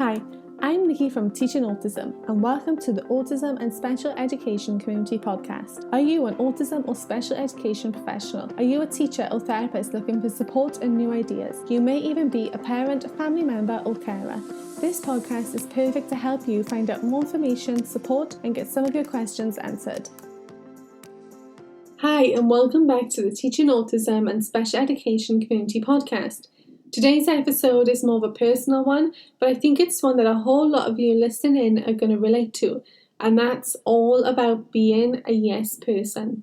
Hi, I'm Nikki from Teaching Autism and welcome to the Autism and Special Education Community Podcast. Are you an autism or special education professional? Are you a teacher or therapist looking for support and new ideas? You may even be a parent, family member or carer. This podcast is perfect to help you find out more information, support and get some of your questions answered. Hi and welcome back to the Teaching Autism and Special Education Community Podcast. Today's episode is more of a personal one, but I think it's one that a whole lot of you listening in are going to relate to, and that's all about being a yes person.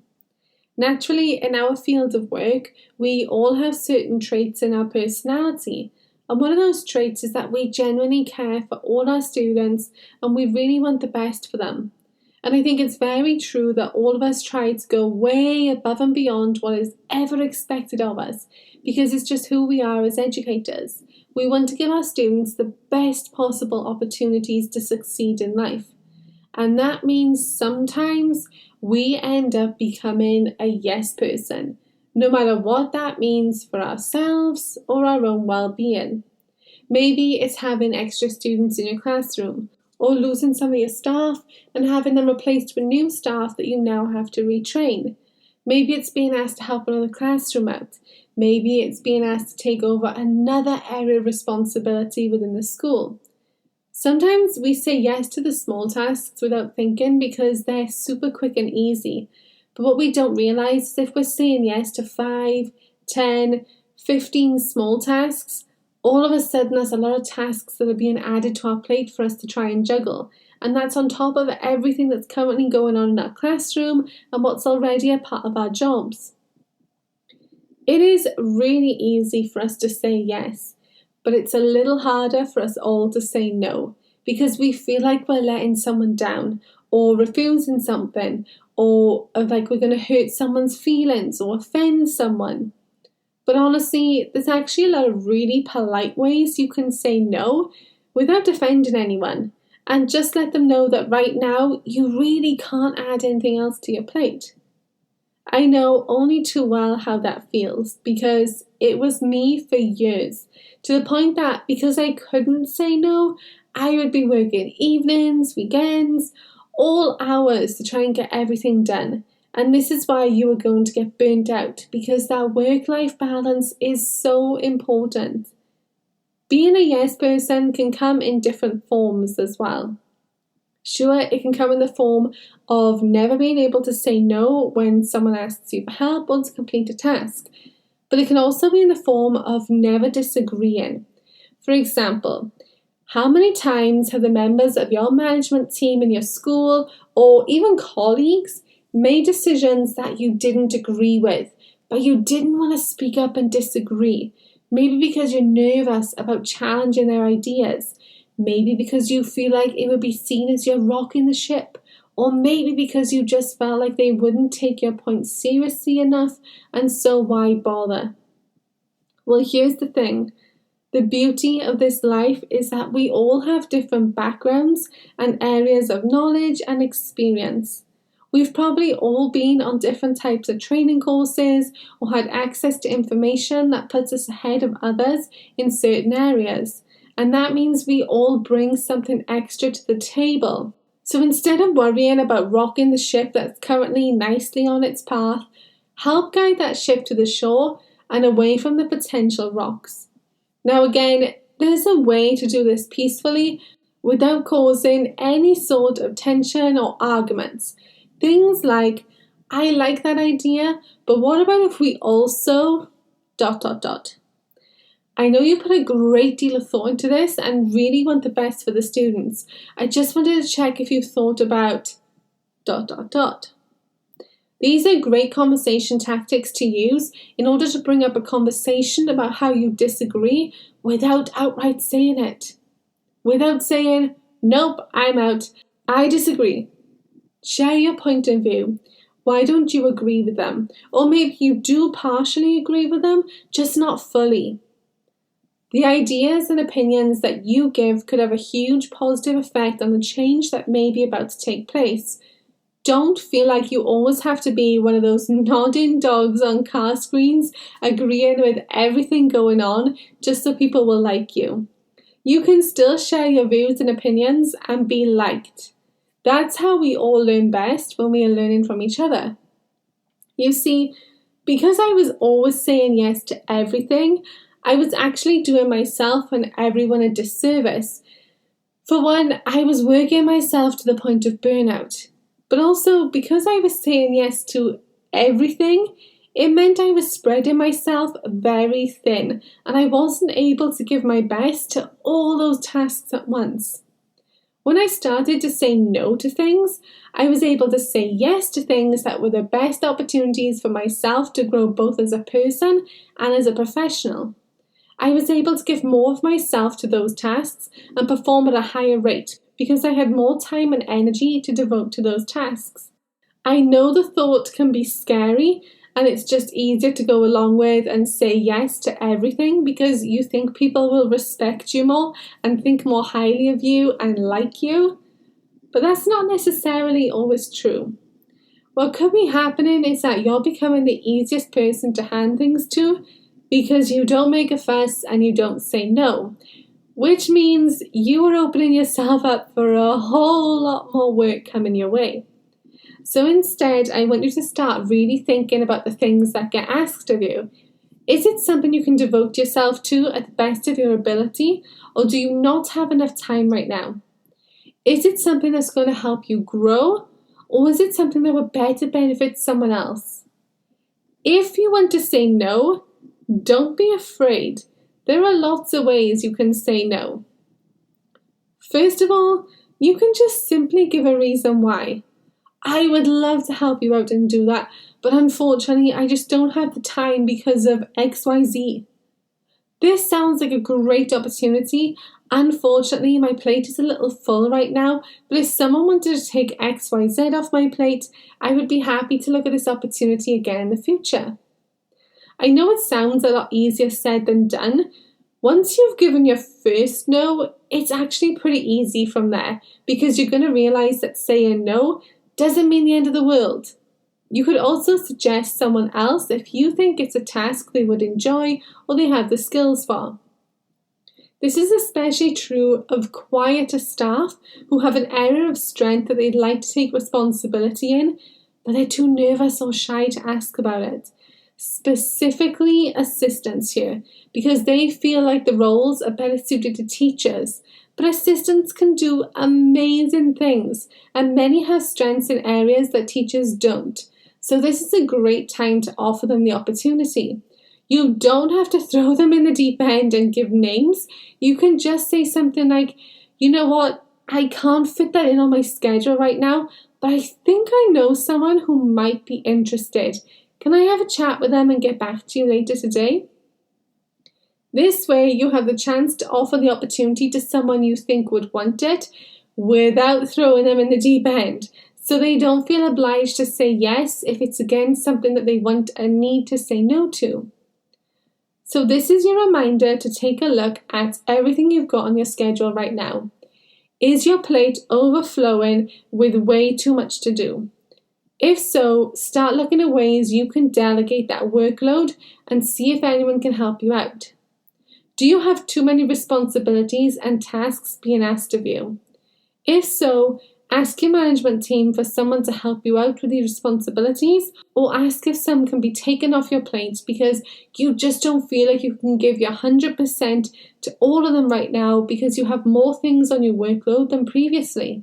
Naturally, in our field of work, we all have certain traits in our personality, and one of those traits is that we genuinely care for all our students and we really want the best for them. And I think it's very true that all of us try to go way above and beyond what is ever expected of us, because it's just who we are as educators. We want to give our students the best possible opportunities to succeed in life. And that means sometimes we end up becoming a yes person, no matter what that means for ourselves or our own well-being. Maybe it's having extra students in your classroom, or losing some of your staff and having them replaced with new staff that you now have to retrain. Maybe it's being asked to help another classroom out. Maybe it's being asked to take over another area of responsibility within the school. Sometimes we say yes to the small tasks without thinking because they're super quick and easy. But what we don't realise is if we're saying yes to 5, 10, 15 small tasks, all of a sudden there's a lot of tasks that are being added to our plate for us to try and juggle. And that's on top of everything that's currently going on in our classroom and what's already a part of our jobs. It is really easy for us to say yes, but it's a little harder for us all to say no, because we feel like we're letting someone down or refusing something, or like we're going to hurt someone's feelings or offend someone. But honestly, there's actually a lot of really polite ways you can say no without offending anyone, and just let them know that right now you really can't add anything else to your plate. I know only too well how that feels, because it was me for years, to the point that because I couldn't say no, I would be working evenings, weekends, all hours to try and get everything done. And this is why you are going to get burnt out, because that work-life balance is so important. Being a yes person can come in different forms as well. Sure, it can come in the form of never being able to say no when someone asks you for help or to complete a task. But it can also be in the form of never disagreeing. For example, how many times have the members of your management team in your school or even colleagues made decisions that you didn't agree with, but you didn't want to speak up and disagree? Maybe because you're nervous about challenging their ideas. Maybe because you feel like it would be seen as you're rocking the ship. Or maybe because you just felt like they wouldn't take your point seriously enough, and so why bother? Well, here's the thing. The beauty of this life is that we all have different backgrounds and areas of knowledge and experience. We've probably all been on different types of training courses or had access to information that puts us ahead of others in certain areas. And that means we all bring something extra to the table. So instead of worrying about rocking the ship that's currently nicely on its path, help guide that ship to the shore and away from the potential rocks. Now again, there's a way to do this peacefully without causing any sort of tension or arguments. Things like, I like that idea, but what about if we also ... I know you put a great deal of thought into this and really want the best for the students. I just wanted to check if you've thought about ... These are great conversation tactics to use in order to bring up a conversation about how you disagree without outright saying it. Without saying, nope, I'm out, I disagree. Share your point of view. Why don't you agree with them? Or maybe you do partially agree with them, just not fully. The ideas and opinions that you give could have a huge positive effect on the change that may be about to take place. Don't feel like you always have to be one of those nodding dogs on car screens, agreeing with everything going on just so people will like you. You can still share your views and opinions and be liked. That's how we all learn best, when we are learning from each other. You see, because I was always saying yes to everything, I was actually doing myself and everyone a disservice. For one, I was working myself to the point of burnout. But also, because I was saying yes to everything, it meant I was spreading myself very thin, and I wasn't able to give my best to all those tasks at once. When I started to say no to things, I was able to say yes to things that were the best opportunities for myself to grow both as a person and as a professional. I was able to give more of myself to those tasks and perform at a higher rate because I had more time and energy to devote to those tasks. I know the thought can be scary, and it's just easier to go along with and say yes to everything because you think people will respect you more and think more highly of you and like you. But that's not necessarily always true. What could be happening is that you're becoming the easiest person to hand things to because you don't make a fuss and you don't say no, which means you are opening yourself up for a whole lot more work coming your way. So instead, I want you to start really thinking about the things that get asked of you. Is it something you can devote yourself to at the best of your ability, or do you not have enough time right now? Is it something that's going to help you grow, or is it something that would better benefit someone else? If you want to say no, don't be afraid. There are lots of ways you can say no. First of all, you can just simply give a reason why. I would love to help you out and do that, but unfortunately, I just don't have the time because of XYZ. This sounds like a great opportunity. Unfortunately, my plate is a little full right now, but if someone wanted to take XYZ off my plate, I would be happy to look at this opportunity again in the future. I know it sounds a lot easier said than done. Once you've given your first no, it's actually pretty easy from there because you're going to realize that saying no doesn't mean the end of the world. You could also suggest someone else if you think it's a task they would enjoy or they have the skills for. This is especially true of quieter staff who have an area of strength that they'd like to take responsibility in, but they're too nervous or shy to ask about it. Specifically assistants here, because they feel like the roles are better suited to teachers. But assistants can do amazing things, and many have strengths in areas that teachers don't. So this is a great time to offer them the opportunity. You don't have to throw them in the deep end and give names. You can just say something like, you know what, I can't fit that in on my schedule right now, but I think I know someone who might be interested. Can I have a chat with them and get back to you later today? This way, you have the chance to offer the opportunity to someone you think would want it without throwing them in the deep end, so they don't feel obliged to say yes if it's against something that they want and need to say no to. So this is your reminder to take a look at everything you've got on your schedule right now. Is your plate overflowing with way too much to do? If so, start looking at ways you can delegate that workload and see if anyone can help you out. Do you have too many responsibilities and tasks being asked of you? If so, ask your management team for someone to help you out with these responsibilities, or ask if some can be taken off your plate because you just don't feel like you can give your 100% to all of them right now because you have more things on your workload than previously.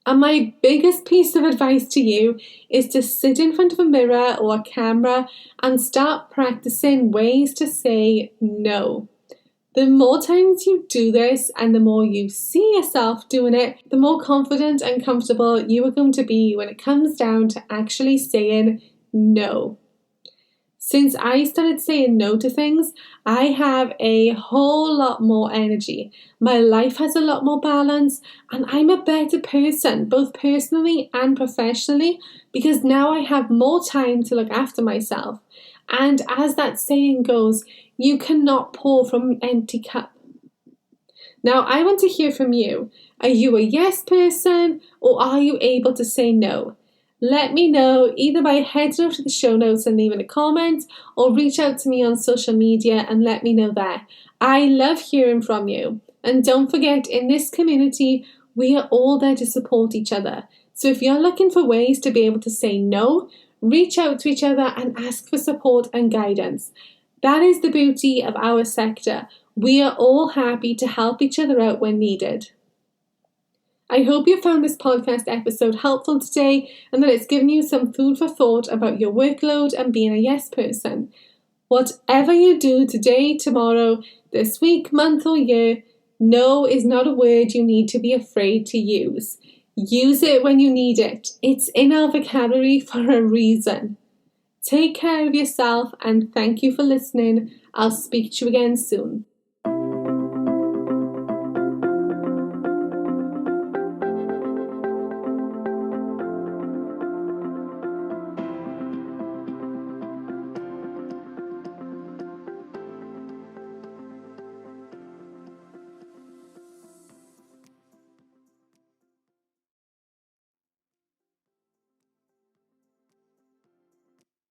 And my biggest piece of advice to you is to sit in front of a mirror or a camera and start practicing ways to say no. The more times you do this and the more you see yourself doing it, the more confident and comfortable you are going to be when it comes down to actually saying no. Since I started saying no to things, I have a whole lot more energy. My life has a lot more balance, and I'm a better person, both personally and professionally, because now I have more time to look after myself. And as that saying goes, you cannot pour from an empty cup. Now, I want to hear from you. Are you a yes person, or are you able to say no? Let me know either by heading over to the show notes and leaving a comment, or reach out to me on social media and let me know there. I love hearing from you. And don't forget, in this community, we are all there to support each other. So if you're looking for ways to be able to say no, reach out to each other and ask for support and guidance. That is the beauty of our sector. We are all happy to help each other out when needed. I hope you found this podcast episode helpful today and that it's given you some food for thought about your workload and being a yes person. Whatever you do today, tomorrow, this week, month or year, no is not a word you need to be afraid to use. Use it when you need it. It's in our vocabulary for a reason. Take care of yourself and thank you for listening. I'll speak to you again soon.